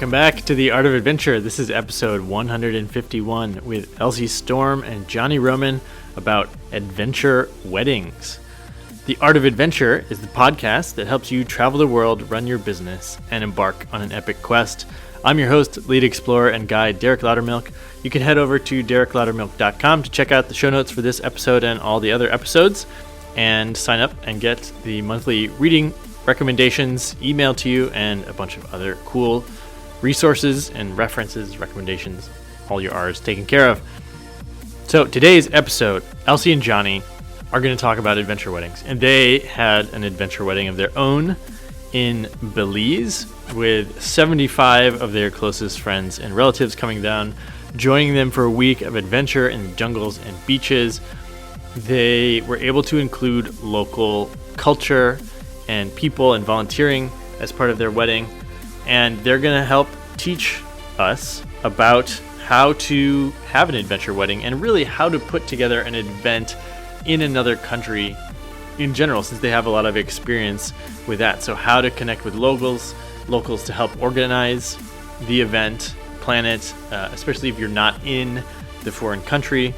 Welcome back to The Art of Adventure. This is episode 151 with Elsie Storm and Johnny Roman about adventure weddings. The Art of Adventure is the podcast that helps you travel the world, run your business, and embark on an epic quest. I'm your host, lead explorer, and guide, Derek Loudermilk. You can head over to derekloudermilk.com to check out the show notes for this episode and all the other episodes, and sign up and get the monthly reading recommendations emailed to you and a bunch of other cool resources and references, recommendations, all your R's taken care of. So today's episode, Elsie and Johnny are going to talk about adventure weddings, and they had an adventure wedding of their own in Belize with 75 of their closest friends and relatives coming down, joining them for a week of adventure in the jungles and beaches. They were able to include local culture and people and volunteering as part of their wedding, and they're going to help teach us about how to have an adventure wedding and really how to put together an event in another country in general, since they have a lot of experience with that. So how to connect with locals to help organize the event, plan it, especially if you're not in the foreign country,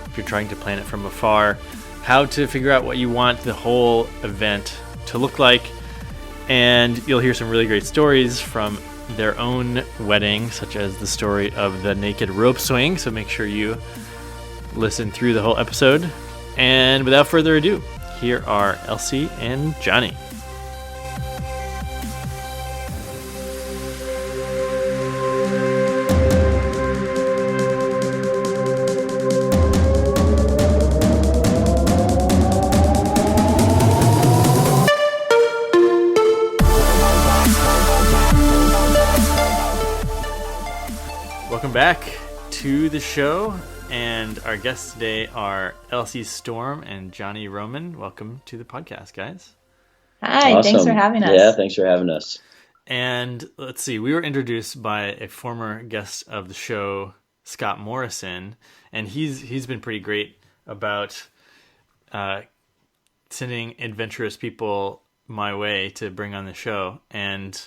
if you're trying to plan it from afar, how to figure out what you want the whole event to look like. And you'll hear some really great stories from their own wedding, such as the story of the naked rope swing. So make sure you listen through the whole episode. And without further ado, here are Elsie and Johnny. Welcome back to the show, and our guests today are Elsie Storm and Johnny Roman. Welcome to the podcast, guys. Hi, awesome. Thanks for having us. Yeah, thanks for having us. And let's see, we were introduced by a former guest of the show, Scott Morrison, and he's been pretty great about sending adventurous people my way to bring on the show. And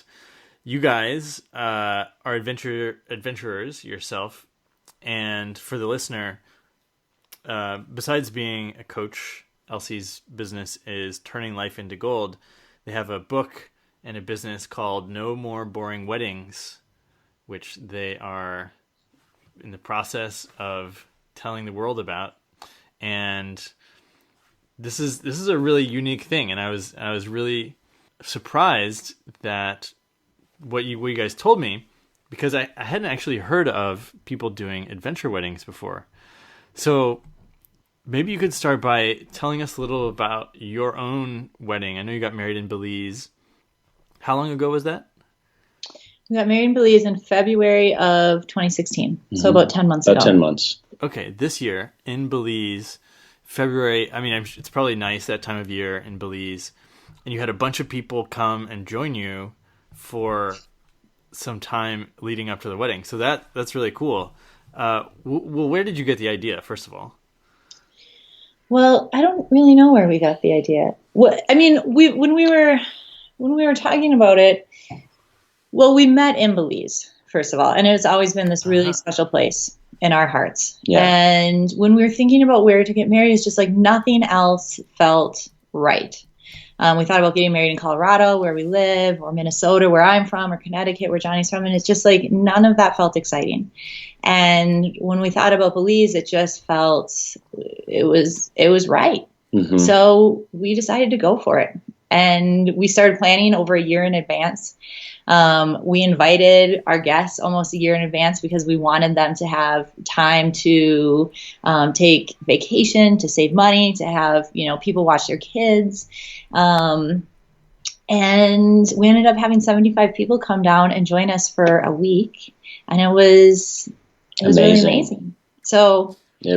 you guys are adventurers yourself, and for the listener, besides being a coach, Elsie's business is Turning Life into Gold. They have a book and a business called No More Boring Weddings, which they are in the process of telling the world about. And this is a really unique thing, and I was really surprised that what you guys told me, because I hadn't actually heard of people doing adventure weddings before. So maybe you could start by telling us a little about your own wedding. I know you got married in Belize. How long ago was that? We got married in Belize in February of 2016. Mm-hmm. So about 10 months ago. About 10 months. Okay, this year in Belize, February, I mean, it's probably nice that time of year in Belize. And you had a bunch of people come and join you for some time leading up to the wedding. So that's really cool. Well, where did you get the idea, first of all? Well, I don't really know where we got the idea. When we were talking about it, well, we met in Belize, first of all, and it's always been this really special place in our hearts. Yeah. And when we were thinking about where to get married, it's just like nothing else felt right. We thought about getting married in Colorado, where we live, or Minnesota, where I'm from, or Connecticut, where Johnny's from, and it's just like none of that felt exciting. And when we thought about Belize, it just felt it was right. Mm-hmm. So we decided to go for it, and we started planning over a year in advance. We invited our guests almost a year in advance because we wanted them to have time to take vacation, to save money, to have people watch their kids. And we ended up having 75 people come down and join us for a week, and it was really amazing. So it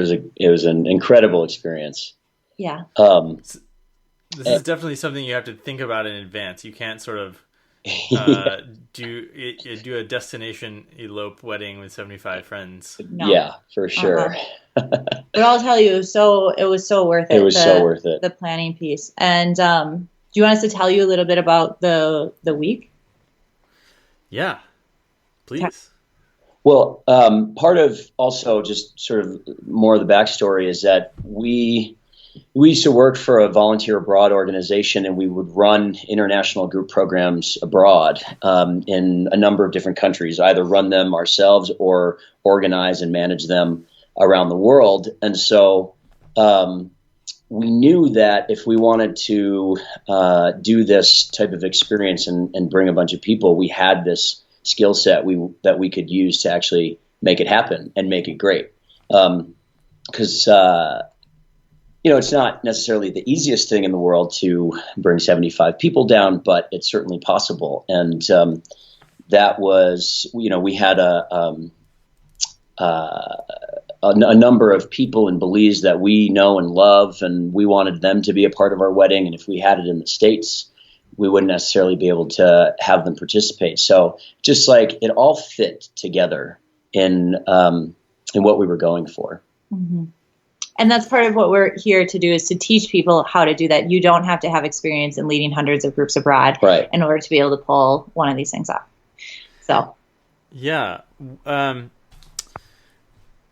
was an incredible experience. Yeah. This is definitely something you have to think about in advance. You can't sort of do a destination elope wedding with 75 friends. No. Yeah, for sure. But I'll tell you, it was so worth it. It was so worth it. The planning piece. And do you want us to tell you a little bit about the week? Yeah. Please. Well, part of also just sort of more of the backstory is that we used to work for a volunteer abroad organization, and we would run international group programs abroad in a number of different countries, either run them ourselves or organize and manage them around the world. And so we knew that if we wanted to do this type of experience and bring a bunch of people, we had this skill set that we could use to actually make it happen and make it great. Because it's not necessarily the easiest thing in the world to bring 75 people down, but it's certainly possible. And that was, we had a number of people in Belize that we know and love, and we wanted them to be a part of our wedding. And if we had it in the States, we wouldn't necessarily be able to have them participate. So just like it all fit together in what we were going for. Mm-hmm. And that's part of what we're here to do, is to teach people how to do that. You don't have to have experience in leading hundreds of groups abroad in order to be able to pull one of these things off. So, yeah.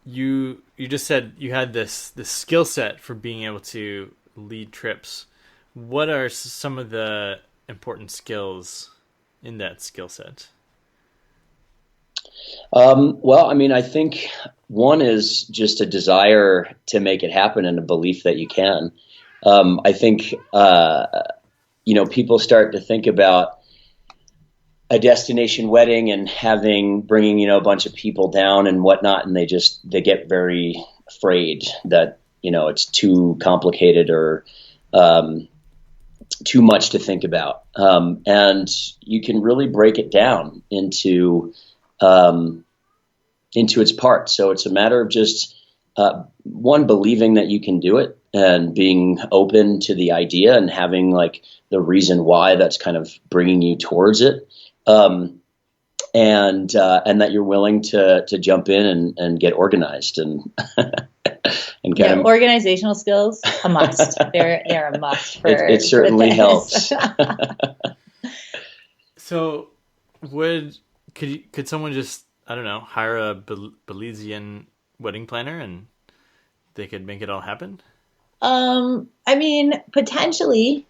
You just said you had this skill set for being able to lead trips. What are some of the important skills in that skill set? Well, I mean, I think one is just a desire to make it happen and a belief that you can. I think, people start to think about a destination wedding and bringing, a bunch of people down and whatnot. And they get very afraid that, it's too complicated or, too much to think about. And you can really break it down into its parts. So it's a matter of just, one, believing that you can do it and being open to the idea and having like the reason why that's kind of bringing you towards it. And that you're willing to jump in and get organized and organizational skills, a must. They're a must for it certainly helps. So could someone just, I don't know, hire a Belizean wedding planner and they could make it all happen? I mean, potentially,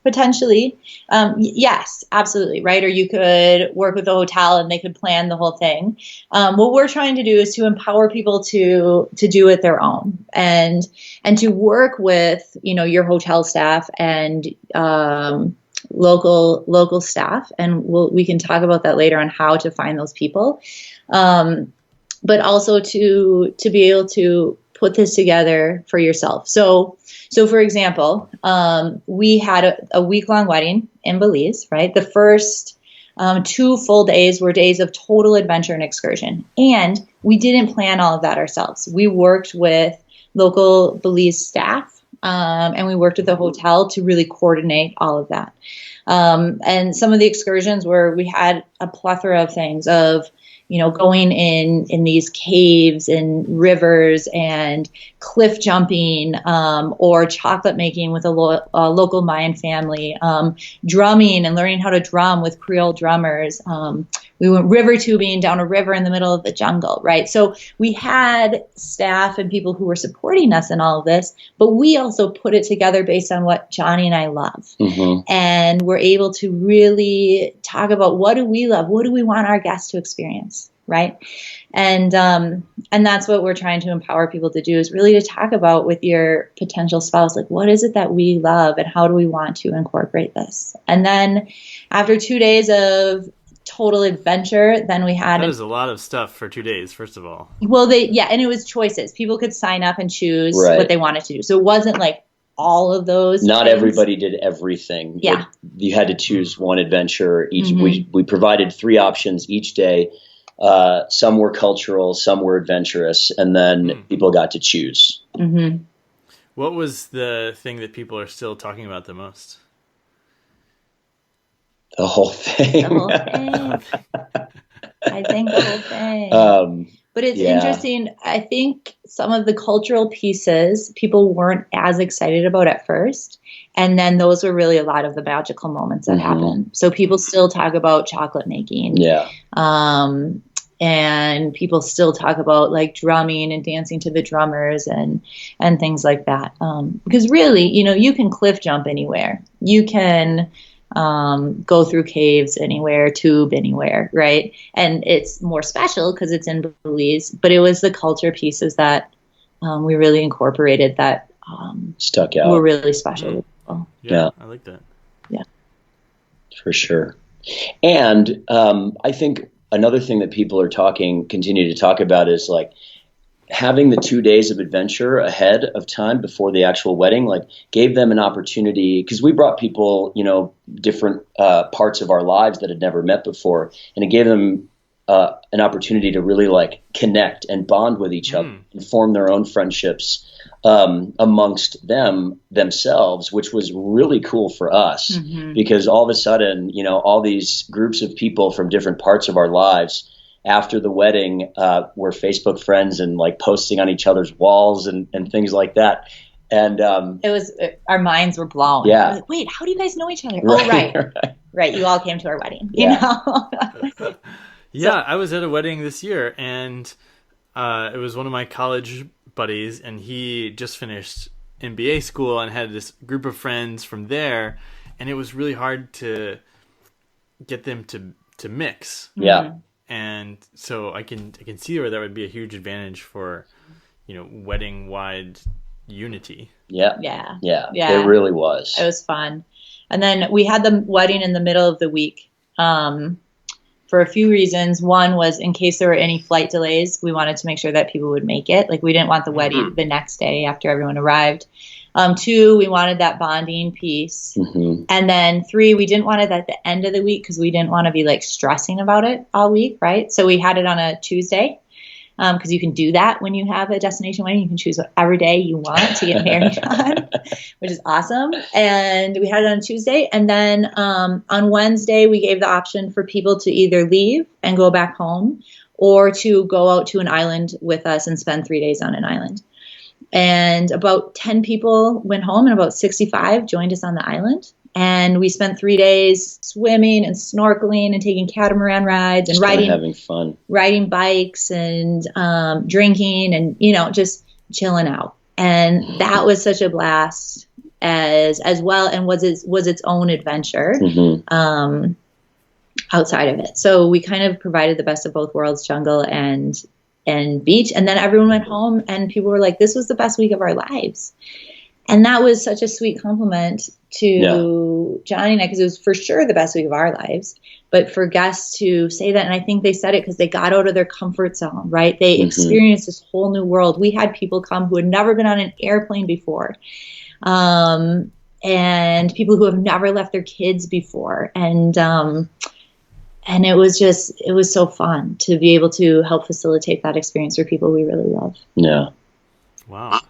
yes, absolutely. Right. Or you could work with a hotel and they could plan the whole thing. What we're trying to do is to empower people to do it their own and to work with, your hotel staff and, local staff. And we can talk about that later on how to find those people. But also to be able to put this together for yourself. So for example, we had a week-long wedding in Belize, right? The first 2 full days were days of total adventure and excursion. And we didn't plan all of that ourselves. We worked with local Belize staff, and we worked with the hotel to really coordinate all of that. And some of the excursions we had a plethora of things of, going in these caves and rivers and cliff jumping, or chocolate making with a local Mayan family, drumming and learning how to drum with Creole drummers. We went river tubing down a river in the middle of the jungle, right? So we had staff and people who were supporting us in all of this, but we also put it together based on what Johnny and I love. Mm-hmm. And we're able to really talk about what do we love? What do we want our guests to experience? Right. And that's what we're trying to empower people to do, is really to talk about with your potential spouse, like, what is it that we love and how do we want to incorporate this? And then after 2 days of total adventure, then we had... That was a lot of stuff for 2 days, first of all. Well, and it was choices. People could sign up and choose what they wanted to do. So it wasn't like all of those Not things. Everybody did everything. Yeah. You had to choose one adventure each. Mm-hmm. We provided 3 options each day. Some were cultural, some were adventurous, and then people got to choose. Mm-hmm. What was the thing that people are still talking about the most? The whole thing. The whole thing. I think the whole thing. But it's interesting. I think some of the cultural pieces people weren't as excited about at first. And then those were really a lot of the magical moments that happened. So people still talk about chocolate making. Yeah. and people still talk about like drumming and dancing to the drummers and things like that. Because really, you can cliff jump anywhere. You can go through caves anywhere, tube anywhere, right? And it's more special because it's in Belize. But it was the culture pieces that we really incorporated that stuck out. Were really special. Yeah, I like that. Yeah, for sure. And I think another thing that people are continue to talk about is like having the 2 days of adventure ahead of time before the actual wedding, like gave them an opportunity, because we brought people, different parts of our lives that had never met before, and it gave them an opportunity to really like connect and bond with each other and form their own friendships amongst themselves, which was really cool for us because all of a sudden, all these groups of people from different parts of our lives after the wedding were Facebook friends and like posting on each other's walls and things like that. And it was our minds were blown. Yeah. Like, wait, how do you guys know each other? Right, Oh, right. You all came to our wedding. Yeah. Yeah, I was at a wedding this year, and it was one of my college buddies, and he just finished MBA school and had this group of friends from there, and it was really hard to get them to mix. Yeah. And so I can see where that would be a huge advantage for, wedding wide unity. Yeah. Yeah. Yeah. Yeah. It really was. It was fun. And then we had the wedding in the middle of the week. For a few reasons. One was in case there were any flight delays, we wanted to make sure that people would make it. Like we didn't want the wedding the next day after everyone arrived. 2, we wanted that bonding piece. And then 3, we didn't want it at the end of the week because we didn't want to be like stressing about it all week, right? So we had it on a Tuesday because you can do that when you have a destination wedding. You can choose whatever day you want to get married on, which is awesome. And we had it on Tuesday. And then on Wednesday, we gave the option for people to either leave and go back home or to go out to an island with us and spend 3 days on an island. And about 10 people went home and about 65 joined us on the island. And we spent 3 days swimming and snorkeling and taking catamaran rides and having fun, riding bikes and drinking and, just chilling out. And that was such a blast as well. And was its own adventure outside of it. So we kind of provided the best of both worlds, jungle and beach. And then everyone went home and people were like, this was the best week of our lives. And that was such a sweet compliment to Johnny and I, because it was for sure the best week of our lives. But for guests to say that, and I think they said it because they got out of their comfort zone, right? They experienced this whole new world. We had people come who had never been on an airplane before, and people who have never left their kids before. And it was so fun to be able to help facilitate that experience for people we really love. Yeah. Wow.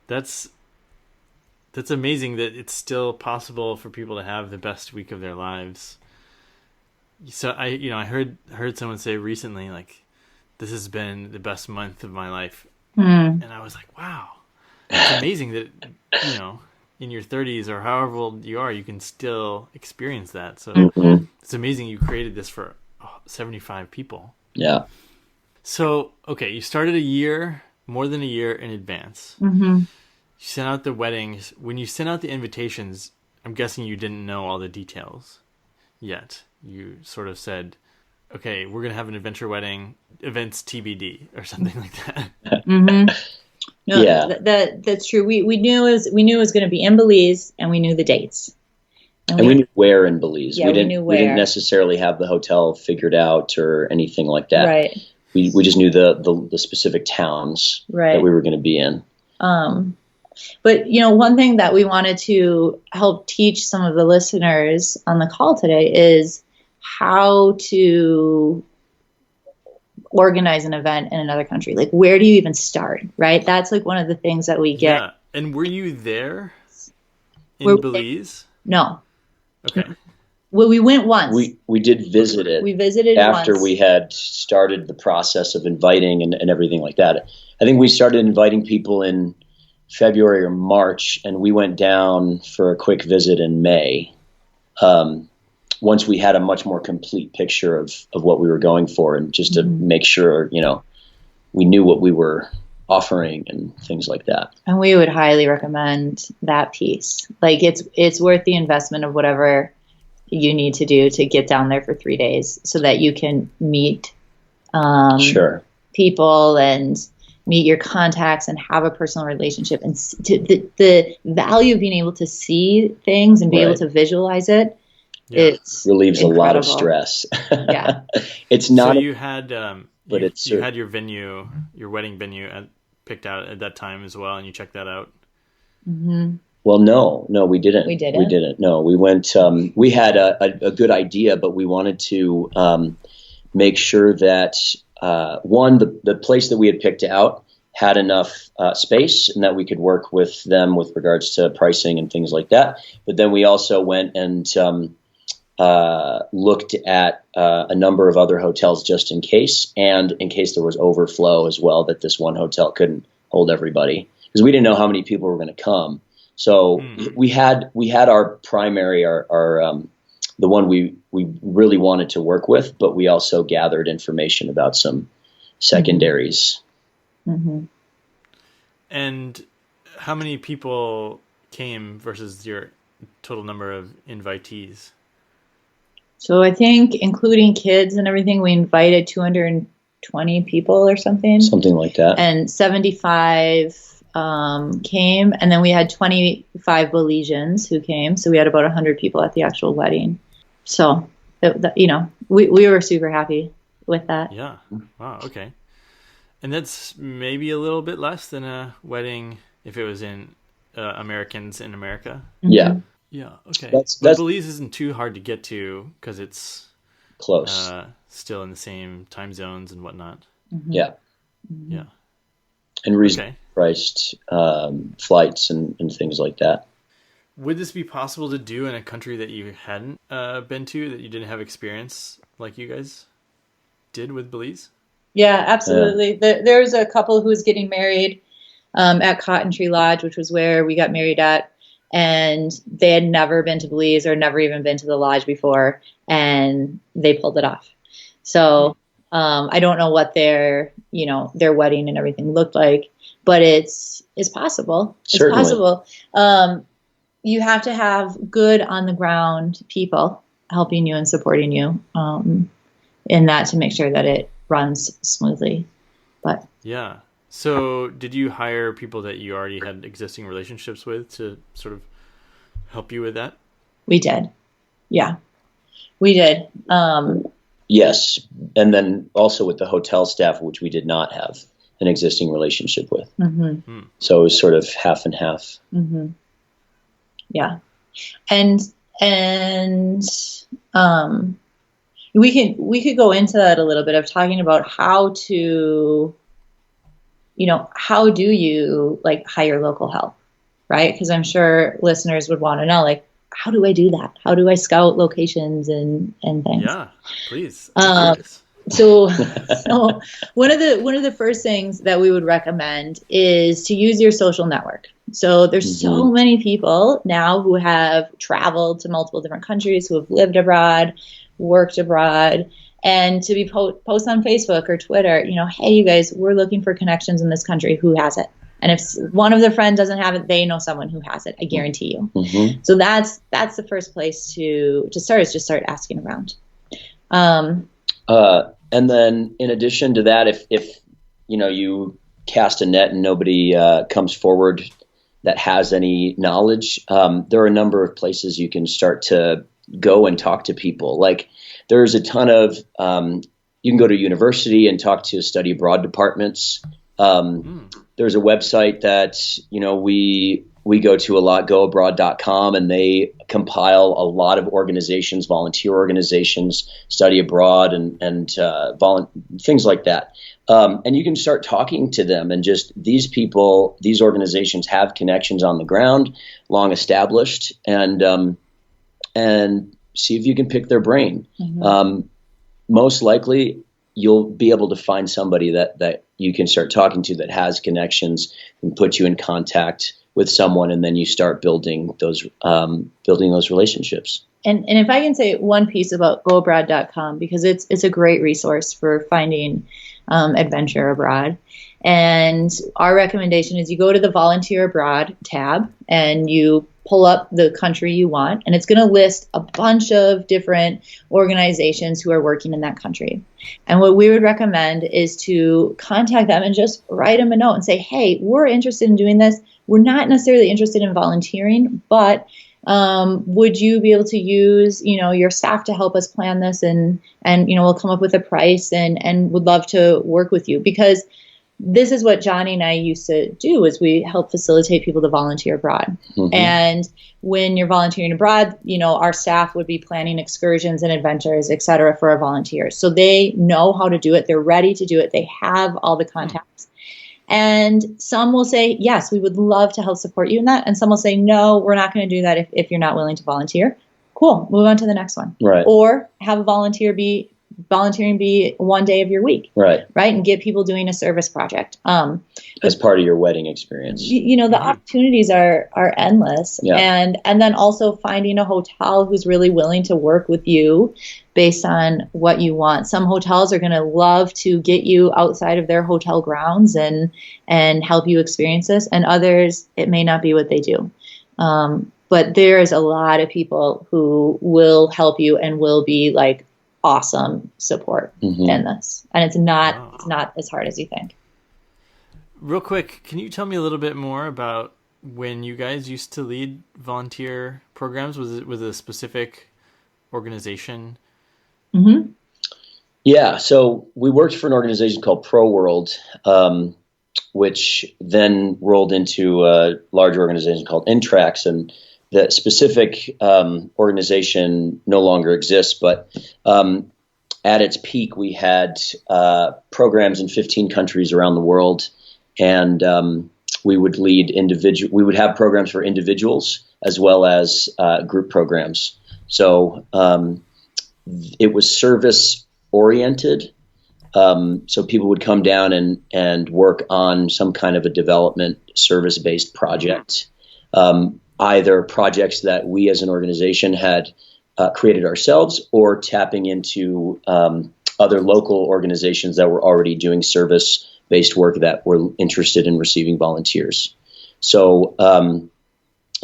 That's amazing that it's still possible for people to have the best week of their lives. So I heard someone say recently, like, this has been the best month of my life. And I was like, wow, it's amazing that, in your 30s or however old you are, you can still experience that. So it's amazing you created this for 75 people. Yeah. So, okay, you started more than a year in advance. You sent out the weddings. When you sent out the invitations, I'm guessing you didn't know all the details yet. You sort of said, okay, we're going to have an adventure wedding, events TBD or something like that. No, yeah. That's true. We knew it was going to be in Belize, and we knew the dates. And we knew where in Belize. Yeah, we knew where. We didn't necessarily have the hotel figured out or anything like that. Right. We just knew the specific towns that we were going to be in. But, one thing that we wanted to help teach some of the listeners on the call today is how to organize an event in another country. Like, where do you even start, right? That's like one of the things that we get. Yeah. And were you there in Belize? No. Okay. Well, we went once. We did visit it. We visited after once. we had started the process of inviting and everything like that. I think we started inviting people in February or March, and we went down for a quick visit in May. once we had a much more complete picture of what we were going for, and just to make sure, we knew what we were offering and things like that. And we would highly recommend that piece. Like it's worth the investment of whatever you need to do to get down there for 3 days so that you can meet people and meet your contacts and have a personal relationship, and the value of being able to see things and be able to visualize it. Yeah. It relieves a lot of stress. Yeah. It's not. So you had, you had your venue, your wedding venue picked out at that time as well, and you checked that out. Mm-hmm. Well, no, we didn't. We didn't. No, we went. We had a good idea, but we wanted to make sure that the place that we had picked out had enough space and that we could work with them with regards to pricing and things like that. But then we also went and looked at a number of other hotels just in case, and in case there was overflow as well, that this one hotel couldn't hold everybody, because we didn't know how many people were going to come. So we had our primary, the one we really wanted to work with, but we also gathered information about some secondaries. Mm-hmm. And how many people came versus your total number of invitees? So I think, including kids and everything, we invited 220 people or something. Something like that. And 75 came, and then we had 25 Belizeans who came. So we had about 100 people at the actual wedding. So, we were super happy with that. Yeah. Wow. Okay. And that's maybe a little bit less than a wedding if it was in Americans in America. Mm-hmm. Yeah. Yeah. Okay. That's Belize isn't too hard to get to because it's close. Still in the same time zones and whatnot. Mm-hmm. Yeah. Mm-hmm. Yeah. And reasonably priced flights and things like that. Would this be possible to do in a country that you hadn't been to, that you didn't have experience like you guys did with Belize? Yeah, absolutely. Yeah. There was a couple who was getting married at Cotton Tree Lodge, which was where we got married at, and they had never been to Belize or never even been to the lodge before, and they pulled it off. So I don't know what their wedding and everything looked like, but it's possible. Certainly. It's possible. You have to have good on the ground people helping you and supporting you in that to make sure that it runs smoothly. But yeah. So did you hire people that you already had existing relationships with to sort of help you with that? We did. Yeah, we did. Yes. And then also with the hotel staff, which we did not have an existing relationship with. Mm-hmm. So it was sort of half and half. Mm-hmm. Yeah. And we could go into that a little bit of talking about how do you hire local help, right? Because I'm sure listeners would want to know, how do I do that? How do I scout locations and things? Yeah, please. So one of the first things that we would recommend is to use your social network. So there's so many people now who have traveled to multiple different countries, who have lived abroad, worked abroad, and to be post on Facebook or Twitter, hey, you guys, we're looking for connections in this country. Who has it? And if one of their friends doesn't have it, they know someone who has it. I guarantee you. Mm-hmm. So that's the first place to start, is just start asking around. And then in addition to that, if you cast a net and nobody comes forward that has any knowledge, there are a number of places you can start to go and talk to people. There's a ton of you can go to university and talk to study abroad departments. There's a website that we go to a lot, goabroad.com, and they compile a lot of organizations, volunteer organizations, study abroad, and things like that. And you can start talking to them, and just these people, these organizations have connections on the ground, long established, and see if you can pick their brain. Mm-hmm. Most likely, you'll be able to find somebody that you can start talking to that has connections and put you in contact with someone, and then you start building those relationships. And if I can say one piece about goabroad.com, because it's a great resource for finding adventure abroad. And our recommendation is you go to the Volunteer Abroad tab and you pull up the country you want, and it's going to list a bunch of different organizations who are working in that country. And what we would recommend is to contact them and just write them a note and say, hey, we're interested in doing this. We're not necessarily interested in volunteering, but would you be able to use, your staff to help us plan this, and we'll come up with a price and would love to work with you. Because this is what Johnny and I used to do, is we help facilitate people to volunteer abroad. Mm-hmm. And when you're volunteering abroad, our staff would be planning excursions and adventures, et cetera, for our volunteers. So they know how to do it. They're ready to do it. They have all the contacts. And some will say, yes, we would love to help support you in that. And some will say, no, we're not going to do that if you're not willing to volunteer. Cool. Move on to the next one. Right. Or have a volunteering be one day of your week. Right. Right. And get people doing a service project. As part of your wedding experience. The opportunities are endless. Yeah. And then also finding a hotel who's really willing to work with you based on what you want. Some hotels are going to love to get you outside of their hotel grounds and help you experience this. And others, it may not be what they do. But there's a lot of people who will help you and will be like awesome support in this. And it's not as hard as you think. Real quick, can you tell me a little bit more about when you guys used to lead volunteer programs? Was it with a specific organization? Mm-hmm. Yeah, so we worked for an organization called Pro World, which then rolled into a large organization called Intrax, and the specific organization no longer exists, but at its peak, we had programs in 15 countries around the world, and we would we would have programs for individuals as well as group programs. So it was service oriented. So people would come down and work on some kind of a development service-based project, either projects that we as an organization had created ourselves, or tapping into other local organizations that were already doing service-based work that were interested in receiving volunteers. So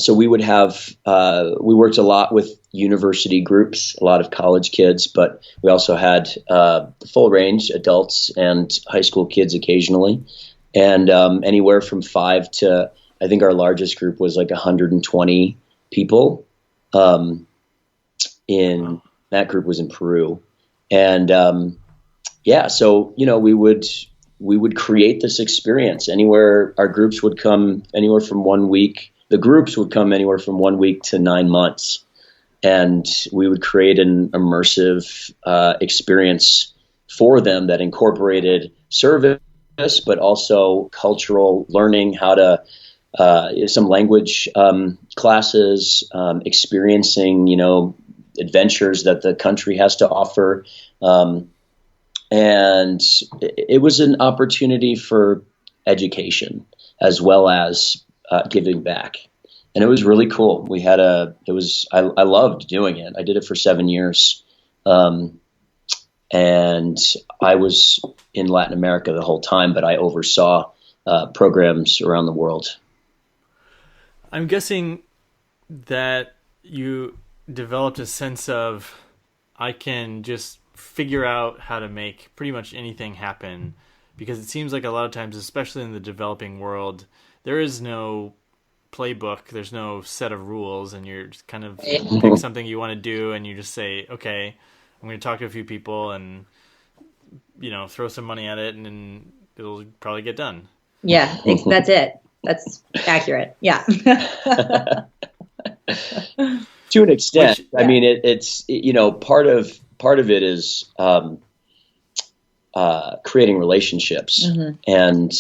we would have we worked a lot with university groups, a lot of college kids, but we also had the full range, adults and high school kids occasionally, and anywhere from 5 to, I think our largest group was like 120 people. In that group was in Peru, and so we would create this experience anywhere. Our groups would come anywhere from 1 week. The groups would come anywhere from 1 week to 9 months, and we would create an immersive experience for them that incorporated service, but also cultural learning, how to some language classes, experiencing adventures that the country has to offer, and it was an opportunity for education as well as giving back, and it was really cool. I loved doing it. I did it for 7 years, and I was in Latin America the whole time, but I oversaw programs around the world. I'm guessing that you developed a sense of, I can just figure out how to make pretty much anything happen, because it seems like a lot of times, especially in the developing world, there is no playbook, there's no set of rules, and you're just kind of pick something you want to do, and you just say, okay, I'm going to talk to a few people and throw some money at it, and then it'll probably get done. Yeah, that's it. That's accurate. Yeah. To an extent. I mean, it's part of it is creating relationships, and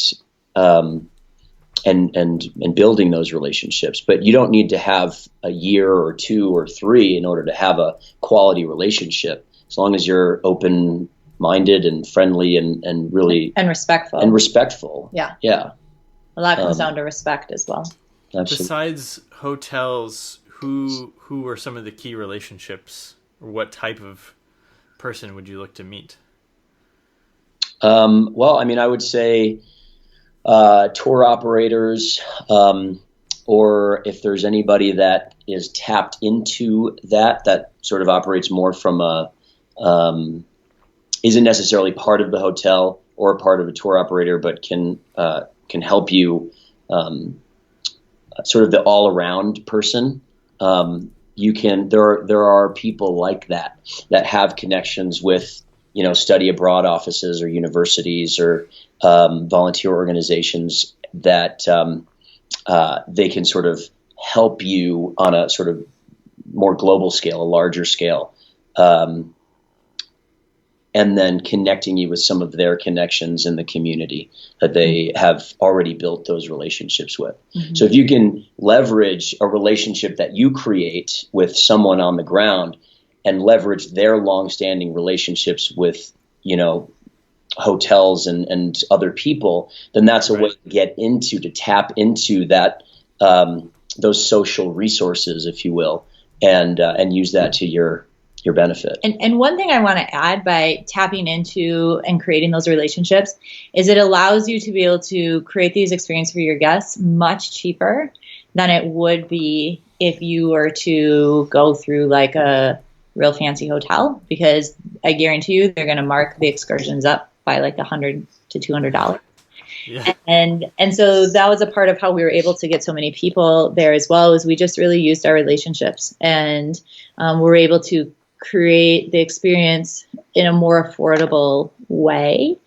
building those relationships. But you don't need to have a year or 2 or 3 in order to have a quality relationship. As long as you're open minded and friendly and really and respectful. Yeah. Well, that comes down to respect as well. Absolutely. Besides hotels, who were some of the key relationships, or what type of person would you look to meet? Well, I mean, I would say tour operators, or if there's anybody that is tapped into that sort of operates more from isn't necessarily part of the hotel or part of a tour operator, but can help you, sort of the all around person. There are people like that have connections with, study abroad offices or universities or volunteer organizations that they can sort of help you on a sort of more global scale, a larger scale, and then connecting you with some of their connections in the community that they have already built those relationships with. Mm-hmm. So if you can leverage a relationship that you create with someone on the ground and leverage their longstanding relationships with, hotels and other people, then that's a way to tap into that, those social resources, if you will, and use that to your benefit. And one thing I want to add by tapping into and creating those relationships is it allows you to be able to create these experiences for your guests much cheaper than it would be if you were to go through like a real fancy hotel, because I guarantee you they're going to mark the excursions up by like $100 to $200. Yeah. And so that was a part of how we were able to get so many people there as well, is we just really used our relationships and we're able to create the experience in a more affordable way.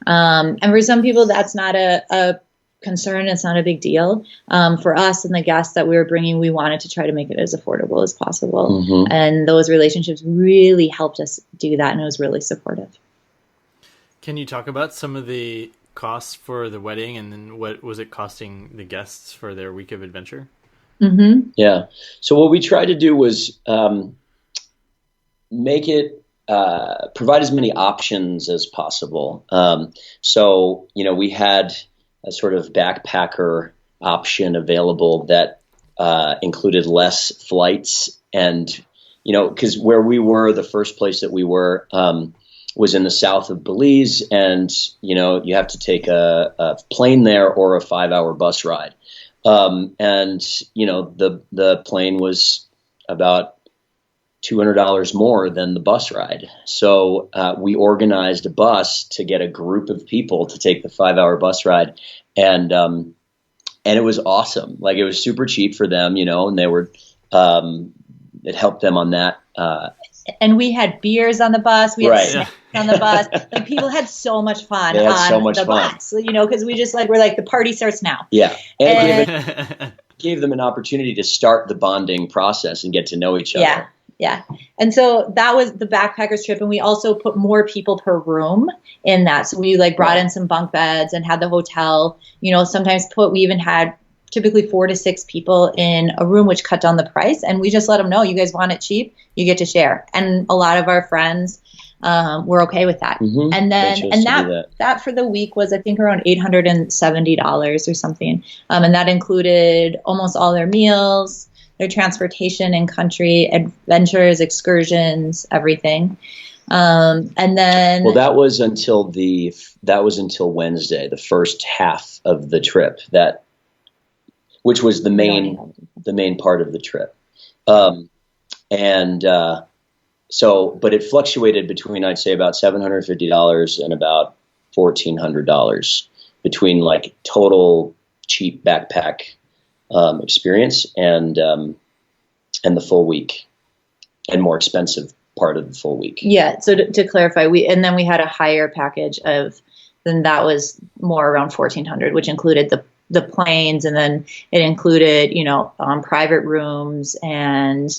And for some people, that's not a concern. It's not a big deal. For us and the guests that we were bringing, we wanted to try to make it as affordable as possible. Mm-hmm. And those relationships really helped us do that. And it was really supportive. Can you talk about some of the costs for the wedding, and then what was it costing the guests for their week of adventure? Mm-hmm. Yeah. So what we tried to do was make it provide as many options as possible. So we had a sort of backpacker option available that included less flights, and because where we were, the first place that we were was in the south of Belize, and you have to take a plane there or a 5-hour bus ride, and the plane was about $200 more than the bus ride. So we organized a bus to get a group of people to take the 5-hour bus ride, and it was awesome. Like, it was super cheap for them, and they were it helped them on that. And we had beers on the bus. We had snacks on the bus. Like, people had so much fun on the bus, because we just we're like, the party starts now. Yeah. And gave them an opportunity to start the bonding process and get to know each other. Yeah. And so that was the backpackers trip. And we also put more people per room in that. So we brought in some bunk beds and had the hotel, sometimes we even had typically 4 to 6 people in a room, which cut down the price. And we just let them know, you guys want it cheap, you get to share. And a lot of our friends were okay with that. Mm-hmm. And then, that for the week was, I think, around $870 or something. And that included almost all their meals, their transportation in country, adventures, excursions, everything. And then, that was until Wednesday, the first half of the trip, which was the main part of the trip. But it fluctuated between, I'd say, about $750 and about $1,400 between total cheap backpack experience and the full week, and more expensive part of the full week. Yeah. So to clarify, we had a higher package then that was more around $1,400, which included the planes, and then it included, private rooms, and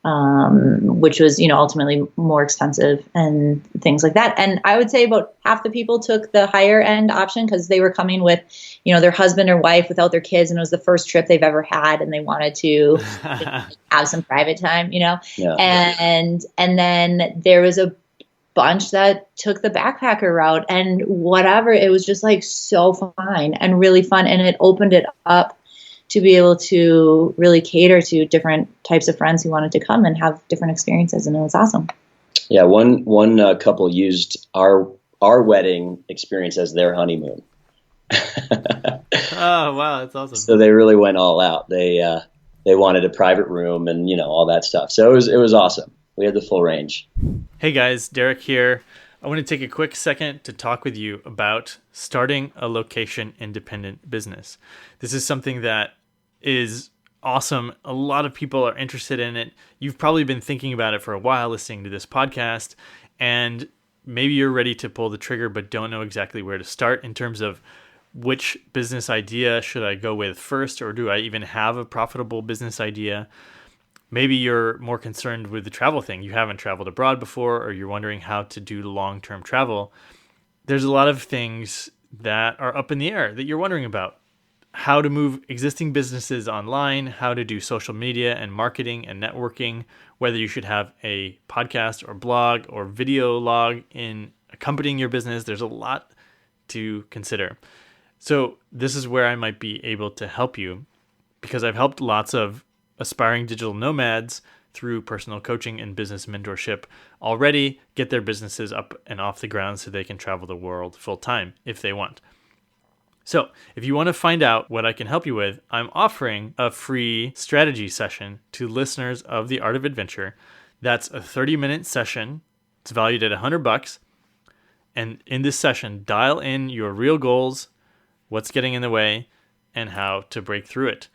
which was, ultimately more expensive and things like that. And I would say about half the people took the higher end option because they were coming with, their husband or wife without their kids, and it was the first trip they've ever had, and they wanted to have some private time, Yeah. And then there was bunch that took the backpacker route and whatever. It was just like so fun and really fun. And it opened it up to be able to really cater to different types of friends who wanted to come and have different experiences. And it was awesome. Yeah. One couple used our wedding experience as their honeymoon. Oh, wow. That's awesome. So they really went all out. They wanted a private room and, all that stuff. So it was awesome. We had the full range. Hey guys, Derek here. I want to take a quick second to talk with you about starting a location independent business. This is something that is awesome. A lot of people are interested in it. You've probably been thinking about it for a while listening to this podcast, and maybe you're ready to pull the trigger but don't know exactly where to start in terms of which business idea should I go with first, or do I even have a profitable business idea? Maybe you're more concerned with the travel thing. You haven't traveled abroad before, or you're wondering how to do long-term travel. There's a lot of things that are up in the air that you're wondering about. How to move existing businesses online, how to do social media and marketing and networking, whether you should have a podcast or blog or video log in accompanying your business. There's a lot to consider. So this is where I might be able to help you, because I've helped lots of aspiring digital nomads through personal coaching and business mentorship already get their businesses up and off the ground so they can travel the world full time if they want. So if you want to find out what I can help you with, I'm offering a free strategy session to listeners of The Art of Adventure. That's a 30-minute session. It's valued at $100. And in this session, dial in your real goals, what's getting in the way, and how to break through it.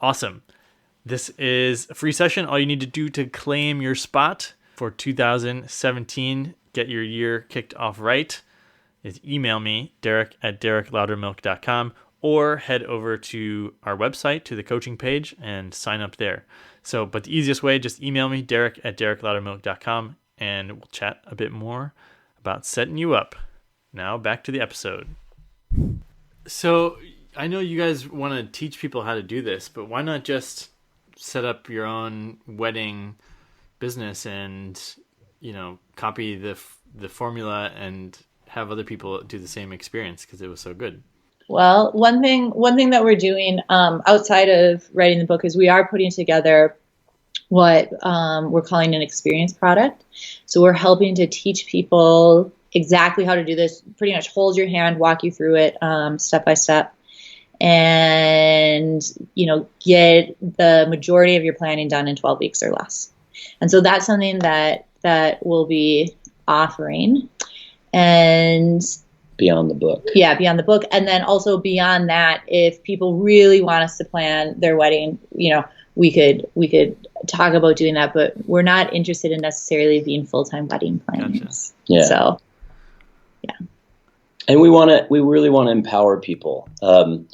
Awesome. This is a free session. All you need to do to claim your spot for 2017, get your year kicked off right, is email me, derek@derekloudermilk.com, or head over to our website, to the coaching page, and sign up there. But the easiest way, just email me, derek@derekloudermilk.com, and we'll chat a bit more about setting you up. Now back to the episode. So I know you guys want to teach people how to do this, but why not just set up your own wedding business and, copy the formula and have other people do the same experience because it was so good? Well, one thing that we're doing outside of writing the book is we are putting together what we're calling an experience product. So we're helping to teach people exactly how to do this, pretty much hold your hand, walk you through it step by step, and get the majority of your planning done in 12 weeks or less. And so that's something that we'll be offering. And beyond the book. Yeah, beyond the book. And then also beyond that, if people really want us to plan their wedding, we could talk about doing that, but we're not interested in necessarily being full-time wedding planners. Gotcha. Yeah. So, yeah. And we really want to empower people. There's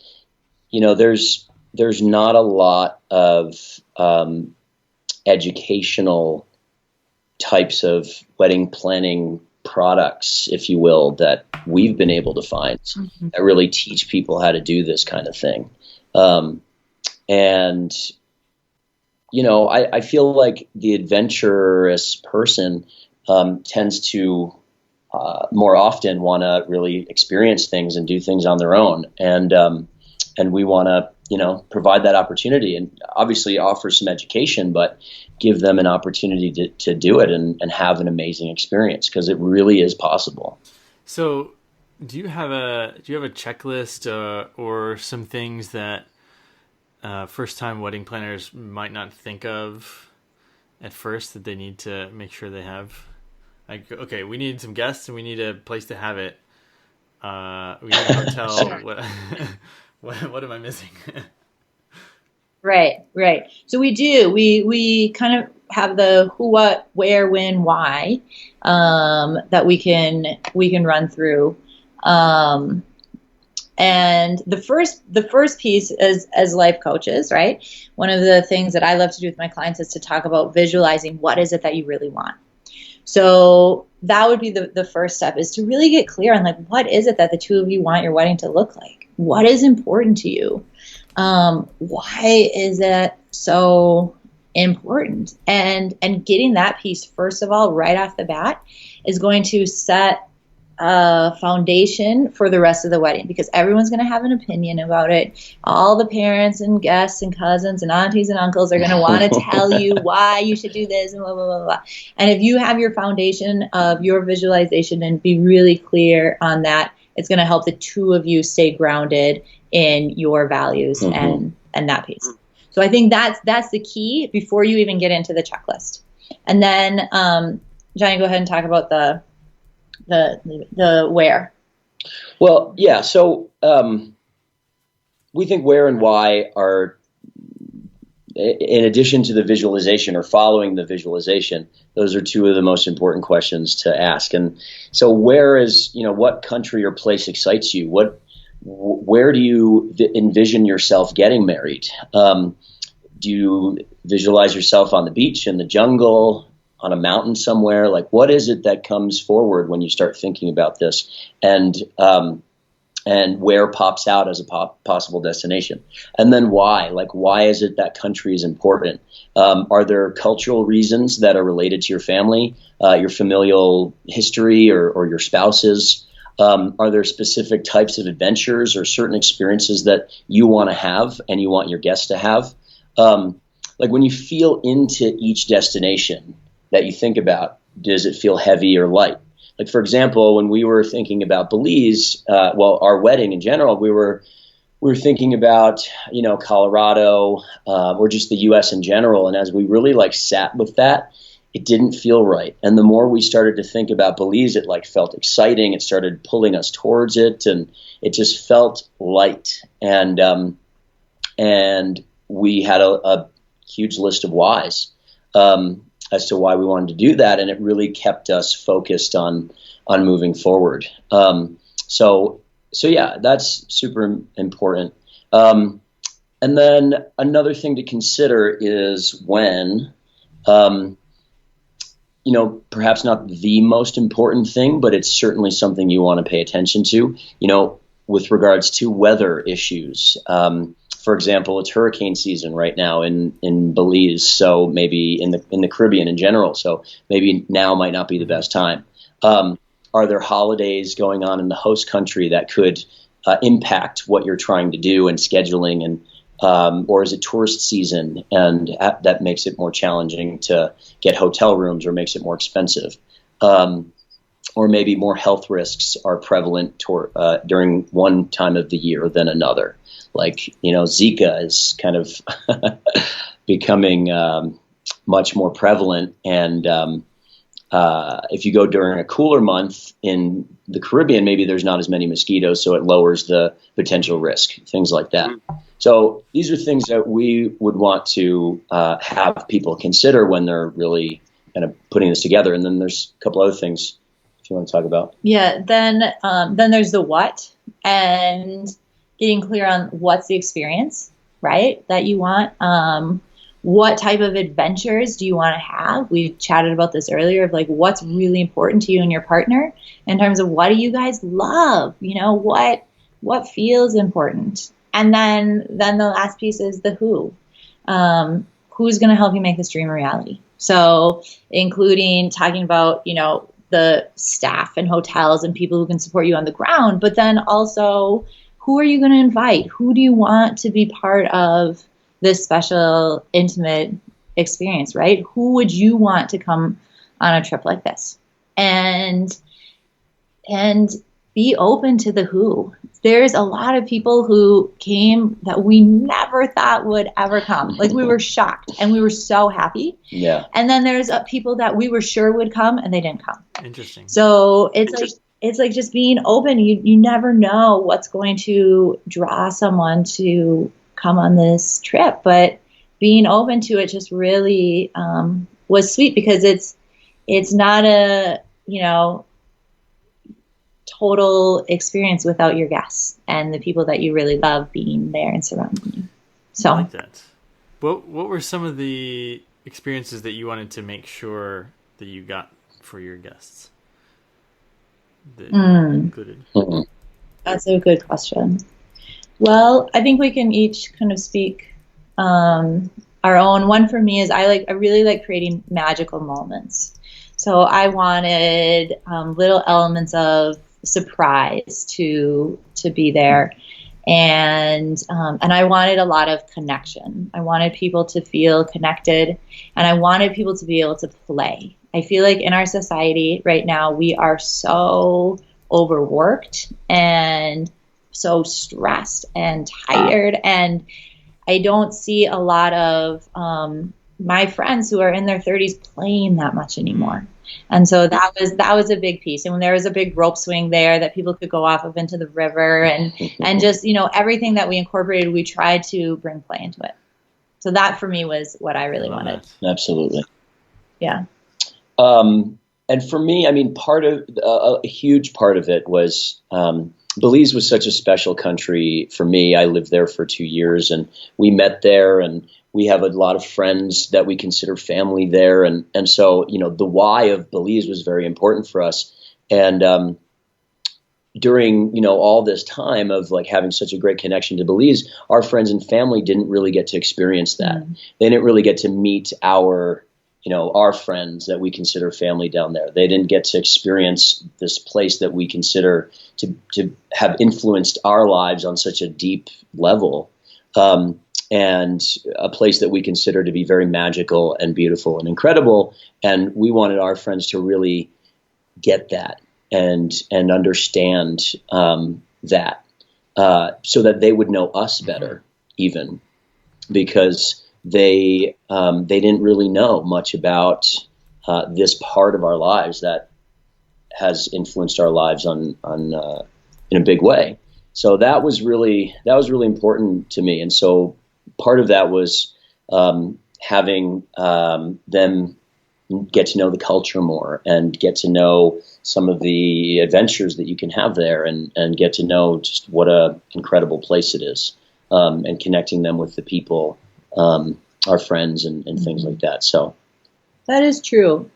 not a lot of educational types of wedding planning products, if you will, that we've been able to find that really teach people how to do this kind of thing. I feel like the adventurous person tends to more often want to really experience things and do things on their own. And we want to, provide that opportunity and obviously offer some education, but give them an opportunity to do it and have an amazing experience, because it really is possible. So do you have a checklist or some things that first-time wedding planners might not think of at first that they need to make sure they have? Like, okay, we need some guests and we need a place to have it. We need a hotel. Sure. What am I missing? Right. So we do. We kind of have the who, what, where, when, why that we can run through. And the first piece is, as life coaches, right? One of the things that I love to do with my clients is to talk about visualizing what is it that you really want. So that would be the first step, is to really get clear on what is it that the two of you want your wedding to look like? What is important to you? Why is it so important. And getting that piece, first of all, right off the bat, is going to set a foundation for the rest of the wedding, because everyone's going to have an opinion about it. All the parents and guests and cousins and aunties and uncles are going to want to tell you why you should do this and blah, blah, blah, blah. And if you have your foundation of your visualization and be really clear on that, it's going to help the two of you stay grounded in your values and that piece. So I think that's the key before you even get into the checklist. And then, Johnny, go ahead and talk about the where. Well, yeah. So we think where and why are, in addition to the visualization or following the visualization, those are two of the most important questions to ask. And so where is, what country or place excites you? Where do you envision yourself getting married? Do you visualize yourself on the beach, in the jungle, on a mountain somewhere? Like, what is it that comes forward when you start thinking about this, and where pops out as a possible destination? And then why? Like, why is it that country is important? Are there cultural reasons that are related to your family, your familial history, or your spouse's? Are there specific types of adventures or certain experiences that you want to have and you want your guests to have? Like, when you feel into each destination that you think about, does it feel heavy or light? Like, for example, when we were thinking about Belize, our wedding in general, we were thinking about, Colorado, or just the U.S. in general. And as we really sat with that, it didn't feel right. And the more we started to think about Belize, it felt exciting. It started pulling us towards it, and it just felt light. And we had a huge list of whys as to why we wanted to do that, and it really kept us focused on moving forward. So yeah, that's super important. And then another thing to consider is when, perhaps not the most important thing, but it's certainly something you want to pay attention to, with regards to weather issues. For example, it's hurricane season right now in Belize, so maybe in the Caribbean in general. So maybe now might not be the best time. Are there holidays going on in the host country that could impact what you're trying to do and scheduling, and or is it tourist season and that makes it more challenging to get hotel rooms or makes it more expensive? Or maybe more health risks are prevalent during one time of the year than another. Like, Zika is kind of becoming much more prevalent. And if you go during a cooler month in the Caribbean, maybe there's not as many mosquitoes, so it lowers the potential risk, things like that. So these are things that we would want to have people consider when they're really kind of putting this together. And then there's a couple other things if you want to talk about. Yeah, then there's the what, and getting clear on what's the experience, right, that you want. What type of adventures do you want to have? We chatted about this earlier of what's really important to you and your partner in terms of what do you guys love? What feels important? And then the last piece is the who. Who's going to help you make this dream a reality? So including talking about, the staff and hotels and people who can support you on the ground, but then also who are you going to invite? Who do you want to be part of this special, intimate experience, right? Who would you want to come on a trip like this? And be open to the who. There's a lot of people who came that we never thought would ever come. We were shocked and we were so happy. Yeah. And then there's people that we were sure would come and they didn't come. Interesting. So it's like just being open. You never know what's going to draw someone to come on this trip, but being open to it just really was sweet, because it's not a total experience without your guests and the people that you really love being there and surrounding you. So I like that. What were some of the experiences that you wanted to make sure that you got for your guests that included? That's a good question. Well, I think we can each kind of speak our own. One for me is I really like creating magical moments. So I wanted little elements of surprise to be there, and I wanted a lot of connection. I wanted people to feel connected, and I wanted people to be able to play. I feel like in our society right now, we are so overworked and so stressed and tired, and I don't see a lot of my friends who are in their 30s playing that much anymore. And so that was a big piece. And when there was a big rope swing there that people could go off of into the river, and just, everything that we incorporated, we tried to bring play into it. So that for me was what I really wanted. Absolutely. Yeah. And for me, I mean, a huge part of it was, Belize was such a special country for me. I lived there for 2 years, and we met there, and we have a lot of friends that we consider family there. And so, the why of Belize was very important for us. And during, all this time of like having such a great connection to Belize, our friends and family didn't really get to experience that. Mm-hmm. They didn't really get to meet our friends that we consider family down there. They didn't get to experience this place that we consider to have influenced our lives on such a deep level. And a place that we consider to be very magical and beautiful and incredible. And we wanted our friends to really get that and understand that so that they would know us better, even, because they didn't really know much about this part of our lives that has influenced our lives on in a big way. So that was really important to me. And so part of that was having them get to know the culture more and get to know some of the adventures that you can have there, and get to know just what a incredible place it is, and connecting them with the people, our friends and things like that. So that is true.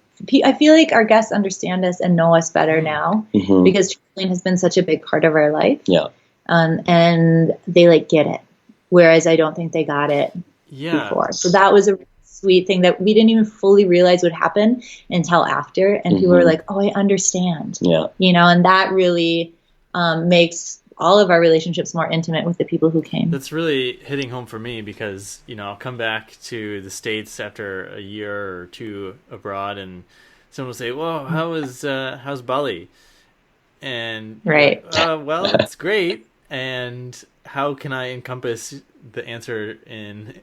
I feel like our guests understand us and know us better now, mm-hmm. because traveling has been such a big part of our life. Yeah. And they get it. Whereas I don't think they got it before. So that was a sweet thing that we didn't even fully realize would happen until after. And people were like, oh, I understand. Yeah. And that really makes all of our relationships more intimate with the people who came. That's really hitting home for me because, I'll come back to the States after a year or two abroad, and someone will say, well, how's Bali? And right. Well, it's great. And how can I encompass the answer in,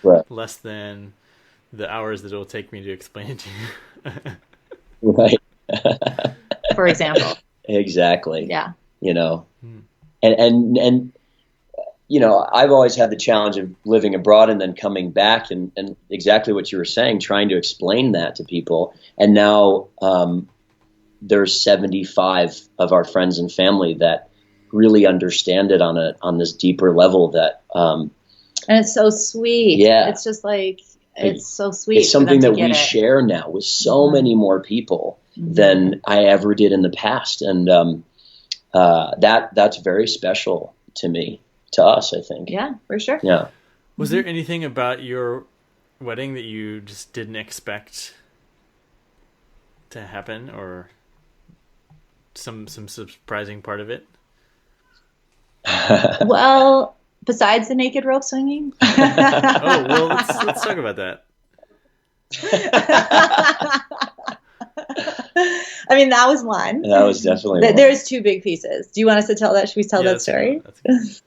right. less than the hours that it will take me to explain it to you? Right. For example. Exactly. Yeah. And I've always had the challenge of living abroad and then coming back, and exactly what you were saying, trying to explain that to people. And now there's 75 of our friends and family that really understand it on this deeper level that and it's so sweet. Yeah. It's just like it's so sweet. It's something that we share now with so many more people than I ever did in the past. And that's very special to us, I think. Yeah, for sure. Yeah. Was there anything about your wedding that you just didn't expect to happen, or some surprising part of it? Well, besides the naked rope swinging. Oh, well, let's talk about that. I mean, that was one. That was definitely one. There's two big pieces. Do you want us to tell that? Should we tell that story? That's good.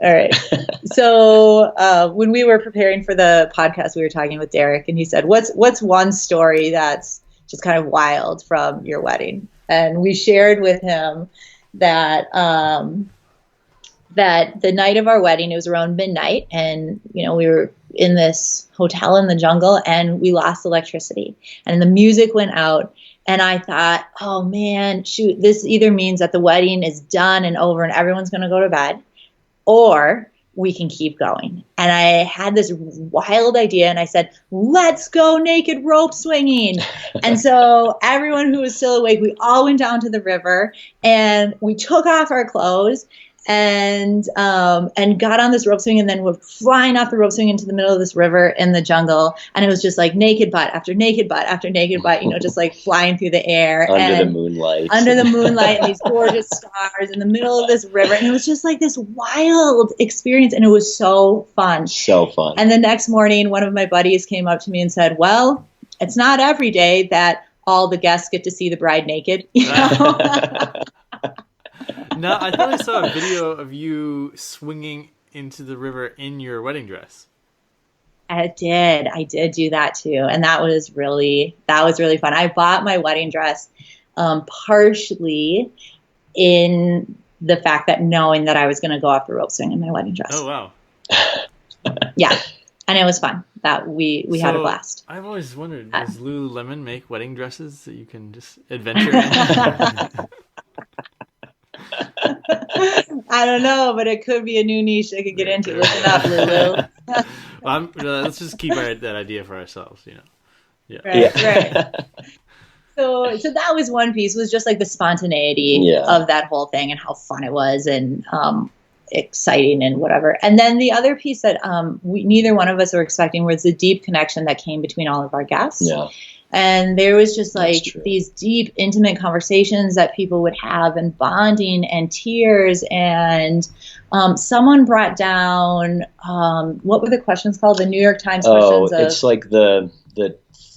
All right. So when we were preparing for the podcast, we were talking with Derek, and he said, what's one story that's just kind of wild from your wedding? And we shared with him that that the night of our wedding, it was around midnight, and we were in this hotel in the jungle, and we lost electricity, and the music went out, and I thought, oh man, shoot, this either means that the wedding is done and over and everyone's going to go to bed, or we can keep going. And I had this wild idea, and I said, let's go naked rope swinging. And so everyone who was still awake, we all went down to the river, and we took off our clothes, and got on this rope swing, and then were flying off the rope swing into the middle of this river in the jungle. And it was just like naked butt after naked butt after naked butt, just like flying through the air under the moonlight, and these gorgeous stars in the middle of this river. And it was just like this wild experience. And it was so fun. So fun. And the next morning, one of my buddies came up to me and said, well, it's not every day that all the guests get to see the bride naked. No, I thought I saw a video of you swinging into the river in your wedding dress. I did do that too, and that was really fun. I bought my wedding dress partially in the fact that knowing that I was going to go off the rope swing in my wedding dress. Oh wow! Yeah, and it was fun. That we had a blast. I've always wondered, does Lululemon make wedding dresses that you can just adventure in? I don't know, but it could be a new niche I could get into. Listen up, Lulu. Well, let's just keep that idea for ourselves, Yeah. Right. So that was one piece, was just like the spontaneity of that whole thing and how fun it was and exciting and whatever. And then the other piece that neither one of us were expecting was the deep connection that came between all of our guests. Yeah. And there was just like these deep, intimate conversations that people would have, and bonding and tears. And someone brought down, what were the questions called? The New York Times questions. It's like the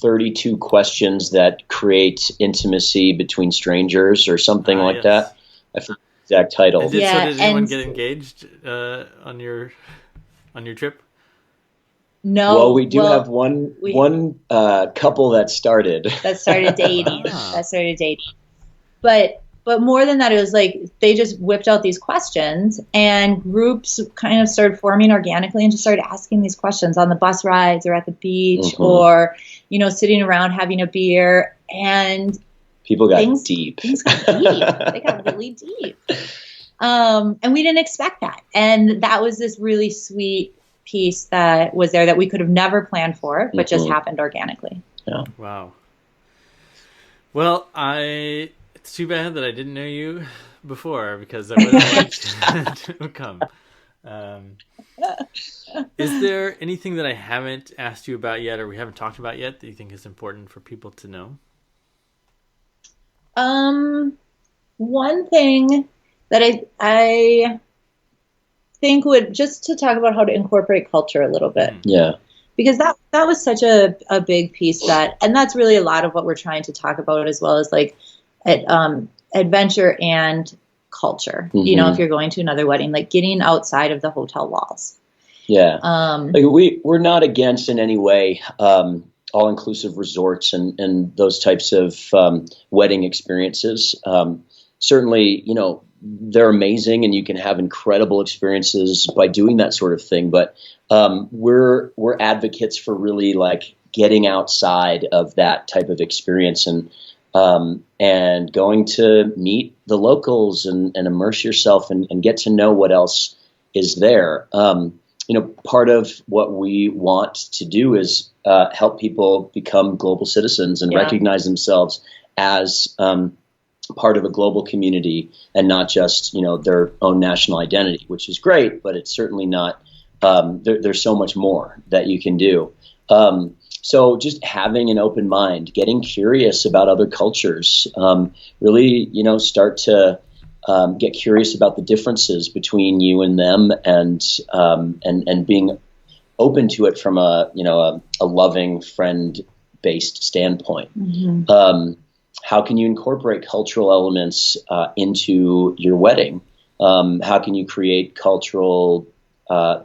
32 questions that create intimacy between strangers or something like that. I forget the exact title. So did anyone get engaged on your trip? No. Well, we do have one couple that started. That started dating. But more than that, it was like they just whipped out these questions, and groups kind of started forming organically and just started asking these questions on the bus rides or at the beach or, sitting around having a beer. And people got deep. Things got deep. They got really deep. And we didn't expect that. And that was this really sweet piece that was there that we could have never planned for, but just happened organically. Yeah. Wow. Well, it's too bad that I didn't know you before, because I would have liked to come. Is there anything that I haven't asked you about yet, or we haven't talked about yet, that you think is important for people to know? One thing that I think would, just to talk about how to incorporate culture a little bit. Yeah. Because that was such a big piece and that's really a lot of what we're trying to talk about, as well as like adventure and culture. If you're going to another wedding, like getting outside of the hotel walls. Yeah. We're not against in any way all-inclusive resorts and those types of wedding experiences. Certainly, they're amazing, and you can have incredible experiences by doing that sort of thing. But we're advocates for really like getting outside of that type of experience and going to meet the locals and immerse yourself and get to know what else is there. Part of what we want to do is help people become global citizens and recognize themselves as part of a global community and not just, their own national identity, which is great, but it's certainly not, there's so much more that you can do. So just having an open mind, getting curious about other cultures, really, start to get curious about the differences between you and them, and being open to it from a loving, friend-based standpoint. How can you incorporate cultural elements into your wedding? How can you create cultural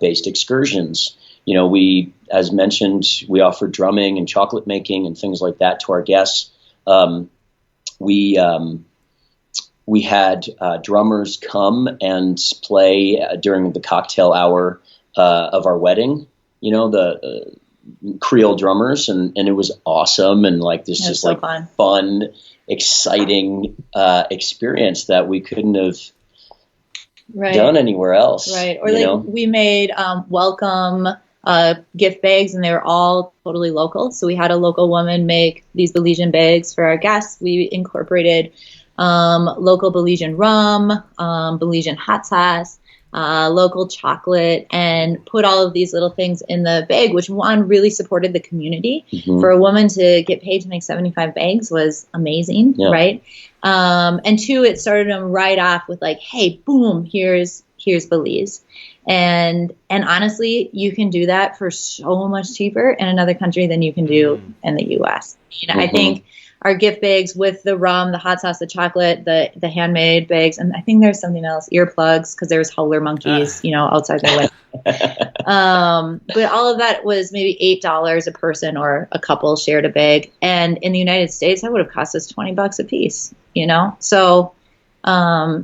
based excursions? We, as mentioned, we offer drumming and chocolate making and things like that to our guests. We had drummers come and play during the cocktail hour of our wedding. The Creole drummers, and it was awesome, and like this just like fun, exciting experience that we couldn't have done anywhere else. Right. Or we made welcome gift bags, and they were all totally local. So we had a local woman make these Belizean bags for our guests. We incorporated local Belizean rum, Belizean hot sauce, local chocolate, and put all of these little things in the bag, which one really supported the community. Mm-hmm. For a woman to get paid to make 75 bags was amazing, right? And two, it started them right off with like, hey, boom, here's Belize. And honestly, you can do that for so much cheaper in another country than you can do in the U.S. I think our gift bags with the rum, the hot sauce, the chocolate, the handmade bags, and I think there's something else, earplugs, because there's howler monkeys, outside their way. But all of that was maybe $8 a person, or a couple shared a bag. And in the United States, that would have cost us $20 a piece, So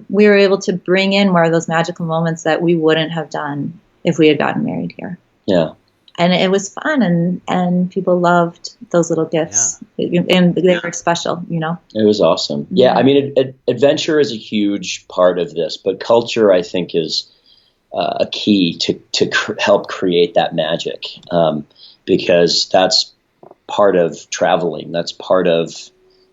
we were able to bring in more of those magical moments that we wouldn't have done if we had gotten married here. Yeah. And it was fun, and people loved those little gifts, and they were special, It was awesome. Yeah, I mean, adventure is a huge part of this, but culture, I think, is a key to help create that magic, because that's part of traveling. That's part of,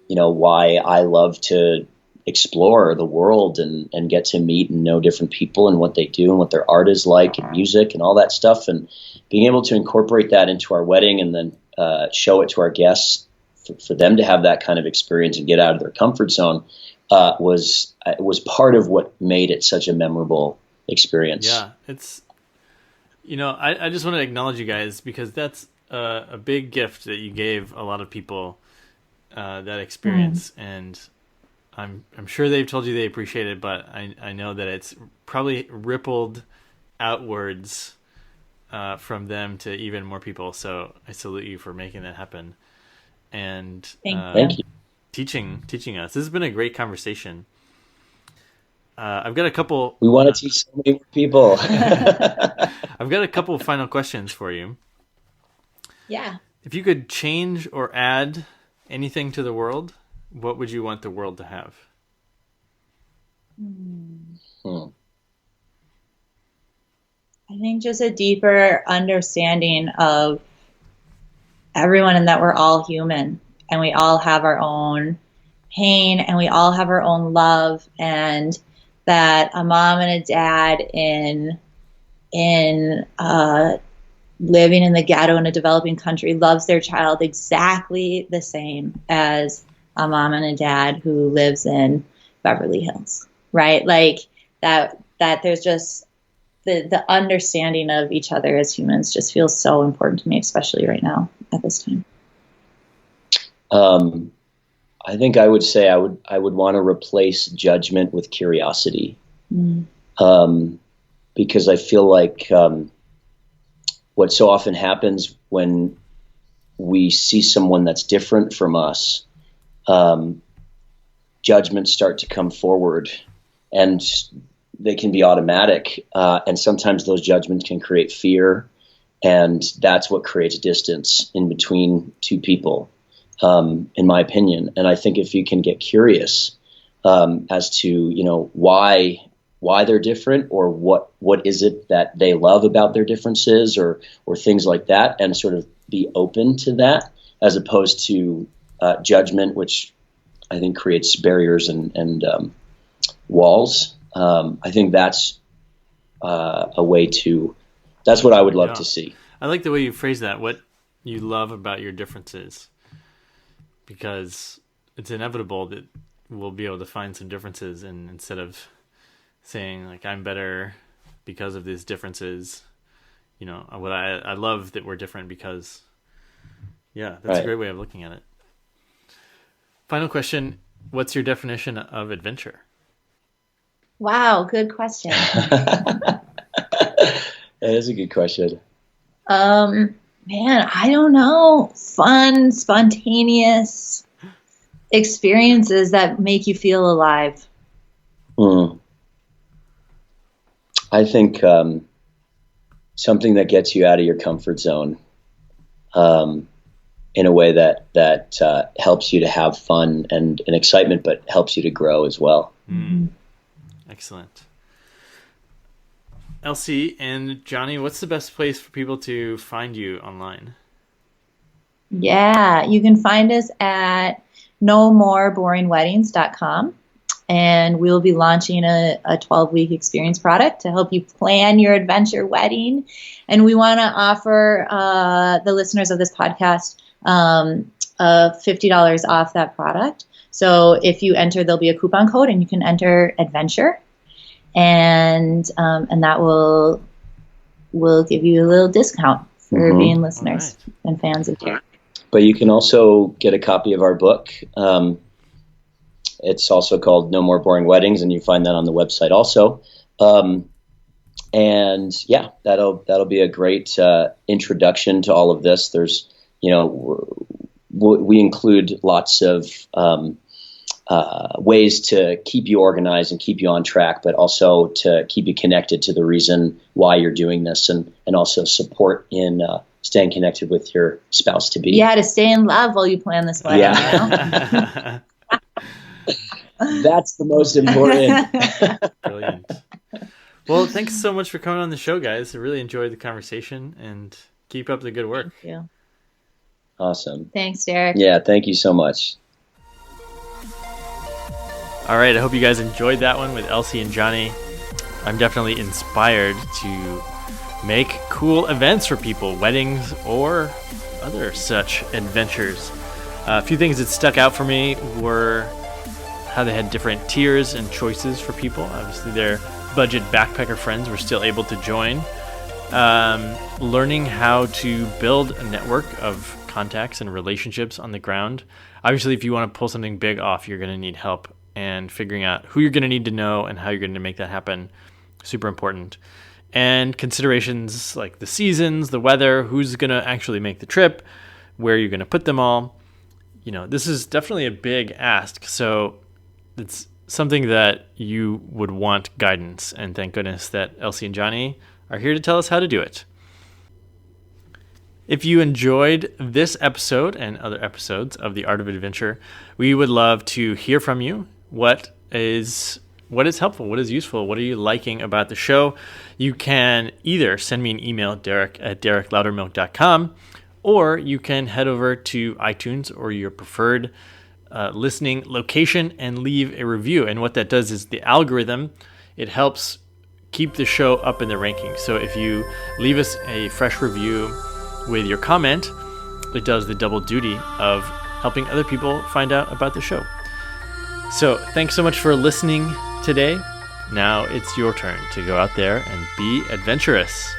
why I love to explore the world and get to meet and know different people and what they do and what their art is like and music and all that stuff, and being able to incorporate that into our wedding and then show it to our guests for them to have that kind of experience and get out of their comfort zone was part of what made it such a memorable experience. Yeah, it's I just want to acknowledge you guys, because that's a big gift that you gave a lot of people, that experience, and I'm sure they've told you they appreciate it, but I know that it's probably rippled outwards from them to even more people. So I salute you for making that happen, and thank you. teaching us. This has been a great conversation. I've got a couple. We want to teach so many more people. I've got a couple final questions for you. Yeah. If you could change or add anything to the world, what would you want the world to have? I think just a deeper understanding of everyone, and that we're all human, and we all have our own pain, and we all have our own love, and that a mom and a dad in living in the ghetto in a developing country loves their child exactly the same as a mom and a dad who lives in Beverly Hills, right? Like that there's just the understanding of each other as humans just feels so important to me, especially right now at this time. I think I would say I would want to replace judgment with curiosity, because I feel like what so often happens when we see someone that's different from us, judgments start to come forward, and they can be automatic. And sometimes those judgments can create fear, and that's what creates distance in between two people, in my opinion. And I think if you can get curious as to, why they're different, or what is it that they love about their differences, or things like that, and sort of be open to that, as opposed to judgment, which I think creates barriers and walls. I think that's a way to. That's what I would love to see. I like the way you phrase that. What you love about your differences, because it's inevitable that we'll be able to find some differences, and instead of saying like I'm better because of these differences, what I love that we're different because. Yeah, that's a great way of looking at it. Final question. What's your definition of adventure? Wow, good question. That is a good question. Man, I don't know. Fun, spontaneous experiences that make you feel alive. I think something that gets you out of your comfort zone. In a way that helps you to have fun and excitement, but helps you to grow as well. Excellent. Elsie and Johnny, what's the best place for people to find you online? Yeah, you can find us at nomoreboringweddings.com. and we'll be launching a 12-week experience product to help you plan your adventure wedding. And we want to offer the listeners of this podcast $50 off that product. So if you enter, there'll be a coupon code, and you can enter adventure, and that will give you a little discount for being listeners and fans of Derek. But you can also get a copy of our book. It's also called No More Boring Weddings, and you find that on the website also. And yeah, that'll be a great introduction to all of this. There's, we include lots of ways to keep you organized and keep you on track, but also to keep you connected to the reason why you're doing this, and also support in staying connected with your spouse to be. Yeah, to stay in love while you plan this wedding. Yeah. That's the most important. Brilliant. Well, thanks so much for coming on the show, guys. I really enjoyed the conversation, and keep up the good work. Thank you. Awesome. Thanks, Derek. Yeah, thank you so much. All right, I hope you guys enjoyed that one with Elsie and Johnny. I'm definitely inspired to make cool events for people, weddings or other such adventures. A few things that stuck out for me were how they had different tiers and choices for people. Obviously, their budget backpacker friends were still able to join. Learning how to build a network of contacts and relationships on the ground. Obviously, if you want to pull something big off, you're going to need help, and figuring out who you're going to need to know and how you're going to make that happen, super important. And considerations like the seasons, the weather, who's going to actually make the trip, where you're going to put them all. This is definitely a big ask, so it's something that you would want guidance, and thank goodness that Elsie and Johnny are here to tell us how to do it. If you enjoyed this episode and other episodes of The Art of Adventure, we would love to hear from you. What is helpful? What is useful? What are you liking about the show? You can either send me an email, derek@derekloudermilk.com, or you can head over to iTunes or your preferred listening location and leave a review. And what that does is the algorithm, it helps keep the show up in the rankings. So if you leave us a fresh review with your comment, it does the double duty of helping other people find out about the show. So thanks so much for listening today. Now it's your turn to go out there and be adventurous.